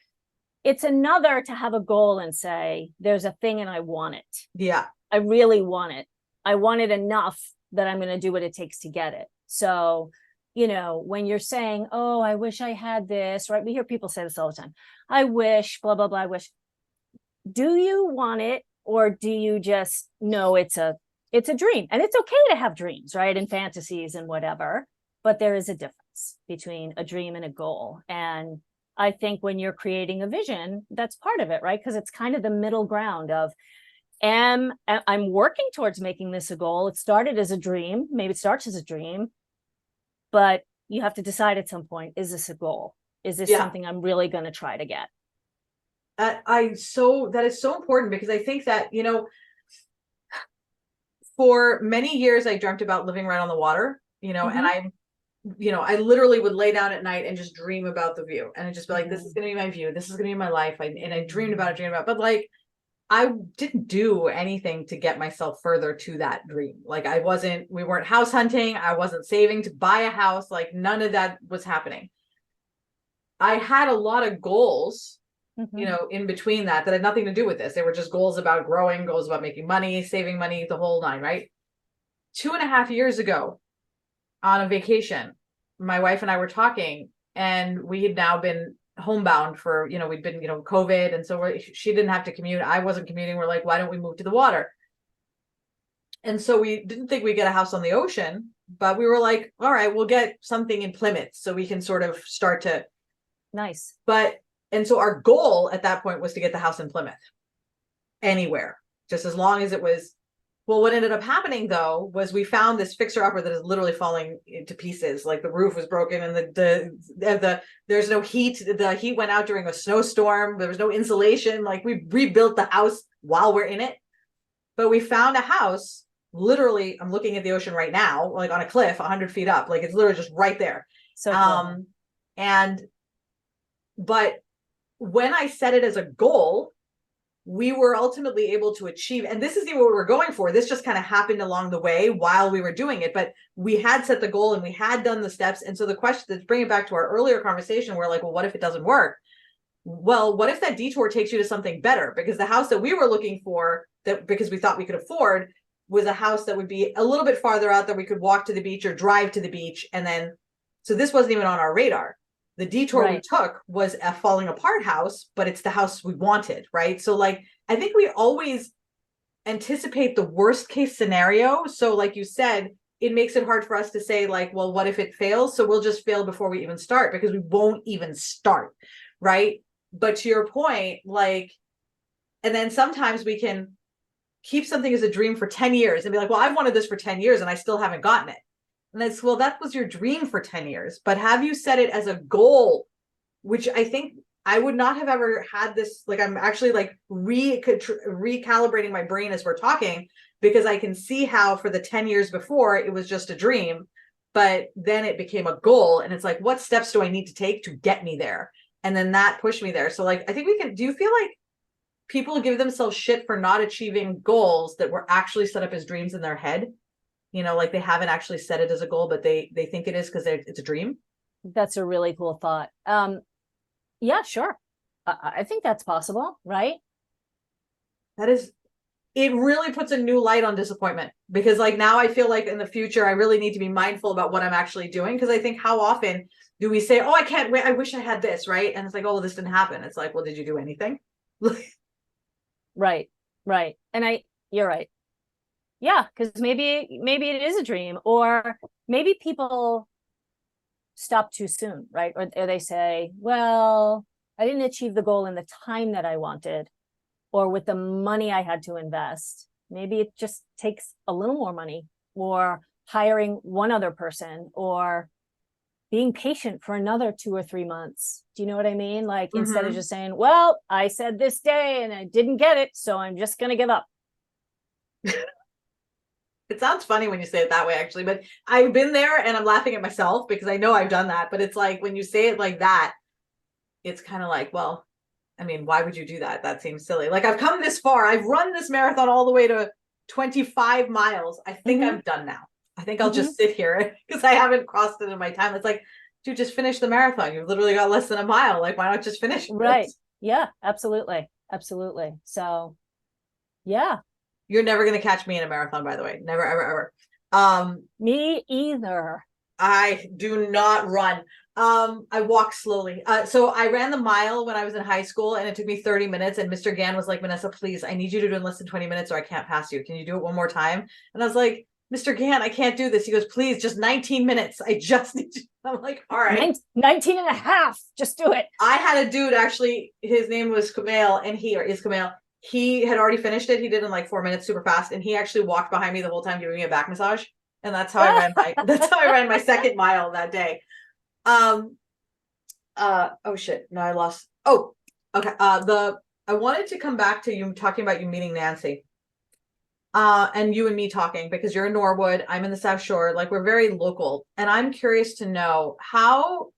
It's another to have a goal and say, there's a thing and I want it. Yeah. I really want it. I want it enough that I'm going to do what it takes to get it. So, you know, when you're saying, oh, I wish I had this, right? We hear people say this all the time. I wish, blah, blah, blah, I wish. Do you want it? Or do you just know it's a dream? And it's okay to have dreams, right? And fantasies and whatever. But there is a difference between a dream and a goal. And I think when you're creating a vision, that's part of it, right? Because it's kind of the middle ground of, I'm working towards making this a goal. It started as a dream. Maybe it starts as a dream. But you have to decide at some point, is this a goal? Is this something I'm really going to try to get? That is so important, because I think that, you know, for many years, I dreamt about living right on the water, you know, and I literally would lay down at night and just dream about the view, and I'd just be like, this is going to be my view. This is going to be my life. And I dreamed about it, but like, I didn't do anything to get myself further to that dream. Like we weren't house hunting. I wasn't saving to buy a house. Like none of that was happening. I had a lot of goals, you know, in between that had nothing to do with this. They were just goals about growing, goals about making money, saving money, the whole nine, right? 2.5 years ago on a vacation, my wife and I were talking, and we had now been homebound for, you know, we'd been, you know, COVID. And so she didn't have to commute. I wasn't commuting. We're like, why don't we move to the water? And so we didn't think we'd get a house on the ocean, but we were like, all right, we'll get something in Plymouth so we can sort of start to. Nice. And so our goal at that point was to get the house in Plymouth, anywhere, just as long as it was. Well, what ended up happening though was we found this fixer-upper that is literally falling into pieces. Like the roof was broken, and there's no heat. The heat went out during a snowstorm. There was no insulation. Like we rebuilt the house while we're in it. But we found a house literally, I'm looking at the ocean right now, like on a cliff, 100 feet up. Like it's literally just right there. So cool. And, but when I set it as a goal, we were ultimately able to achieve, and this isn't even what we were going for. This just kind of happened along the way while we were doing it, but we had set the goal and we had done the steps. And so the question, to bring it back to our earlier conversation, we're like, well, what if it doesn't work? Well, what if that detour takes you to something better? Because the house that we were looking for, that because we thought we could afford, was a house that would be a little bit farther out, that we could walk to the beach or drive to the beach. And then, so this wasn't even on our radar. The detour we took was a falling apart house, but it's the house we wanted, right? So like, I think we always anticipate the worst case scenario. So like you said, it makes it hard for us to say like, well, what if it fails? So we'll just fail before we even start, because we won't even start, right? But to your point, like, and then sometimes we can keep something as a dream for 10 years and be like, well, I've wanted this for 10 years and I still haven't gotten it. And it's, well, that was your dream for 10 years, but have you set it as a goal? Which I think I would not have ever had this. Like, I'm actually like recalibrating my brain as we're talking, because I can see how for the 10 years before it was just a dream, but then it became a goal. And it's like, what steps do I need to take to get me there? And then that pushed me there. So like, I think we can, do you feel like people give themselves shit for not achieving goals that were actually set up as dreams in their head? You know, like they haven't actually set it as a goal, but they think it is because it's a dream. That's a really cool thought. Yeah, sure. I think that's possible, right? That is, it really puts a new light on disappointment, because like now I feel like in the future, I really need to be mindful about what I'm actually doing. Because I think, how often do we say, oh, I can't wait, I wish I had this, right? And it's like, oh, well, this didn't happen. It's like, well, did you do anything? Right. And you're right. Yeah, because maybe it is a dream, or maybe people stop too soon, right? Or they say, well, I didn't achieve the goal in the time that I wanted, or with the money I had to invest. Maybe it just takes a little more money, or hiring one other person, or being patient for another 2 or 3 months. Do you know what I mean? Like, instead of just saying, well, I said this day and I didn't get it, so I'm just going to give up. It sounds funny when you say it that way, actually, but I've been there and I'm laughing at myself because I know I've done that. But it's like, when you say it like that, it's kind of like, well, I mean, why would you do that? That seems silly. Like, I've come this far. I've run this marathon all the way to 25 miles. I think I'm done now. I think I'll just sit here because I haven't crossed it in my time. It's like, dude, just finish the marathon. You've literally got less than a mile. Like, why not just finish it? Right. Yeah, absolutely. So, yeah. You're never going to catch me in a marathon, by the way. Never, ever, ever. Me either. I do not run. I walk slowly. So I ran the mile when I was in high school, and it took me 30 minutes. And Mr. Gann was like, Minessa, please, I need you to do it in less than 20 minutes or I can't pass you. Can you do it one more time? And I was like, Mr. Gann, I can't do this. He goes, please, just 19 minutes. I just need to. I'm like, all right. 19 and a half. Just do it. I had a dude, actually, his name was Kumail, and he had already finished it. He did it in like 4 minutes, super fast. And he actually walked behind me the whole time giving me a back massage. And that's how I ran my second mile that day. Oh shit. No, I lost. Oh, okay. I wanted to come back to you talking about you meeting Nancy. And you and me talking, because you're in Norwood, I'm in the South Shore, like we're very local. And I'm curious to know how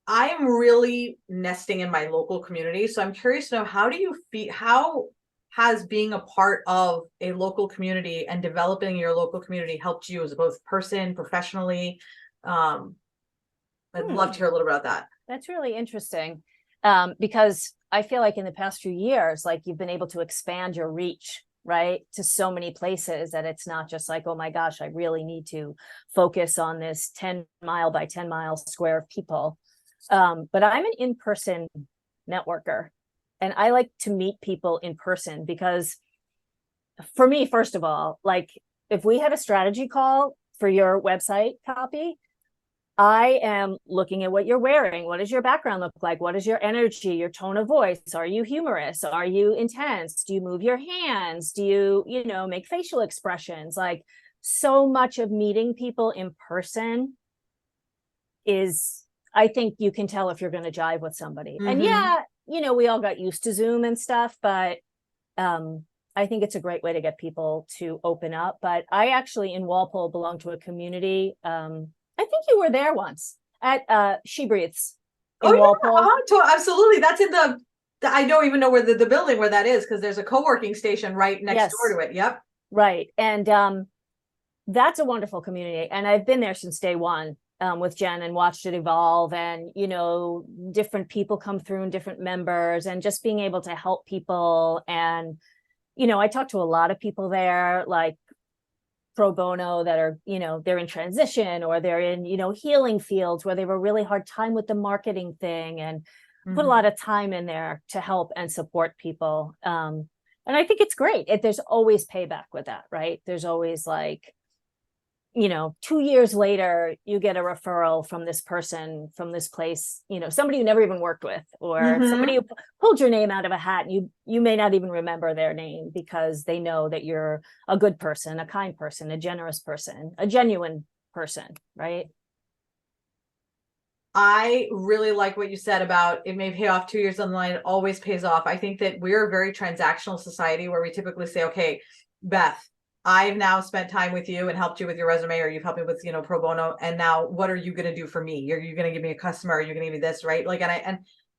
I am really nesting in my local community. So I'm curious to know, how do you feel, how has being a part of a local community and developing your local community helped you as both person, professionally? I'd love to hear a little bit about that. That's really interesting. Because I feel like in the past few years, like you've been able to expand your reach, right, to so many places that it's not just like, oh my gosh, I really need to focus on this 10 mile by 10 mile square of people. But I'm an in-person networker, and I like to meet people in person, because for me, first of all, like if we had a strategy call for your website copy, I am looking at what you're wearing. What does your background look like? What is your energy, your tone of voice? Are you humorous? Are you intense? Do you move your hands? Do you make facial expressions? Like, so much of meeting people in person is, I think you can tell if you're going to jive with somebody. And yeah, we all got used to Zoom and stuff, but I think it's a great way to get people to open up. But I actually in Walpole belong to a community. I think you were there once at She Breathes in Walpole. Absolutely. That's in I don't even know where the building where that is, because there's a co-working station right next door to it. Yep. Right. And that's a wonderful community. And I've been there since day one with Jen and watched it evolve, and, you know, different people come through and different members, and just being able to help people. And, you know, I talked to a lot of people there, like pro bono, that are, you know, they're in transition, or they're in, you know, healing fields where they have a really hard time with the marketing thing, and put a lot of time in there to help and support people. And I think it's great. There's always payback with that, right? There's always, like, you know, 2 years later, you get a referral from this person, from this place, you know, somebody you never even worked with, or somebody who pulled your name out of a hat, and you may not even remember their name, because they know that you're a good person, a kind person, a generous person, a genuine person, right? I really like what you said about it may pay off 2 years down the line. It always pays off. I think that we're a very transactional society where we typically say, okay, Beth, I've now spent time with you and helped you with your resume, or you've helped me with, you know, pro bono. And now what are you going to do for me? Are you going to give me a customer? Are you going to give me this? Right. Like, and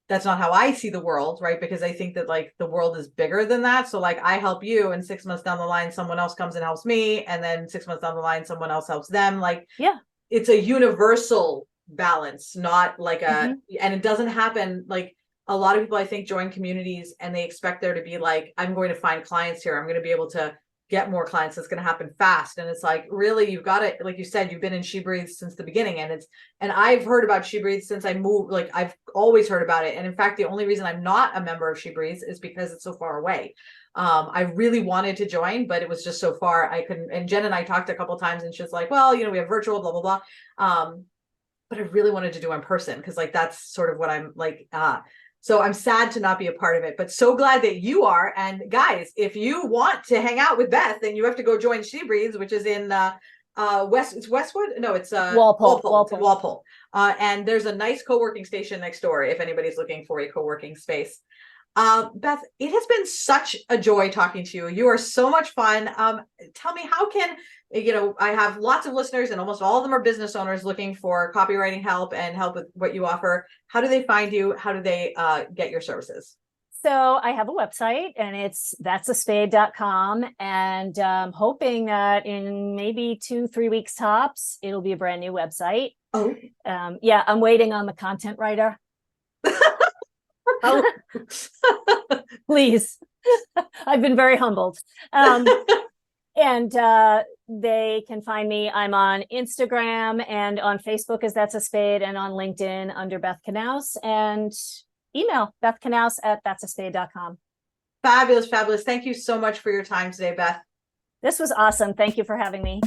that's not how I see the world. Right. Because I think that, like, the world is bigger than that. So, like, I help you, and 6 months down the line, someone else comes and helps me. And then 6 months down the line, someone else helps them. Like, Yeah, it's a universal balance, not like and it doesn't happen. Like, a lot of people, I think, join communities and they expect there to be, like, I'm going to find clients here, I'm going to be able to get more clients, it's going to happen fast. And it's like, really, you've got to, like you said, you've been in She Breathes since the beginning, and I've heard about She Breathes since I moved. Like, I've always heard about it. And in fact, the only reason I'm not a member of She Breathes is because it's so far away. I really wanted to join, but it was just so far I couldn't. And Jen and I talked a couple times, and she's like, well, you know, we have virtual, blah, blah, blah. But I really wanted to do in person, because, like, that's sort of what I'm like. So I'm sad to not be a part of it, but so glad that you are. And guys, if you want to hang out with Beth, then you have to go join She Breathes, which is in it's Westwood. No, it's Walpole. And there's a nice co-working station next door if anybody's looking for a co-working space. Beth, it has been such a joy talking to you. You are so much fun. Tell me, how can, you know, I have lots of listeners, and almost all of them are business owners looking for copywriting help and help with what you offer. How do they find you? How do they get your services? So I have a website, and it's that'saspade.com, and hoping that in maybe 2-3 weeks tops, it'll be a brand new website. Oh, yeah, I'm waiting on the content writer. Oh, please. I've been very humbled. And they can find me. I'm on Instagram and on Facebook as That's a Spade, and on LinkedIn under Beth Knaus, and email bethknaus@that'saspade.com. fabulous. Thank you so much for your time today, Beth. This was awesome. Thank you for having me.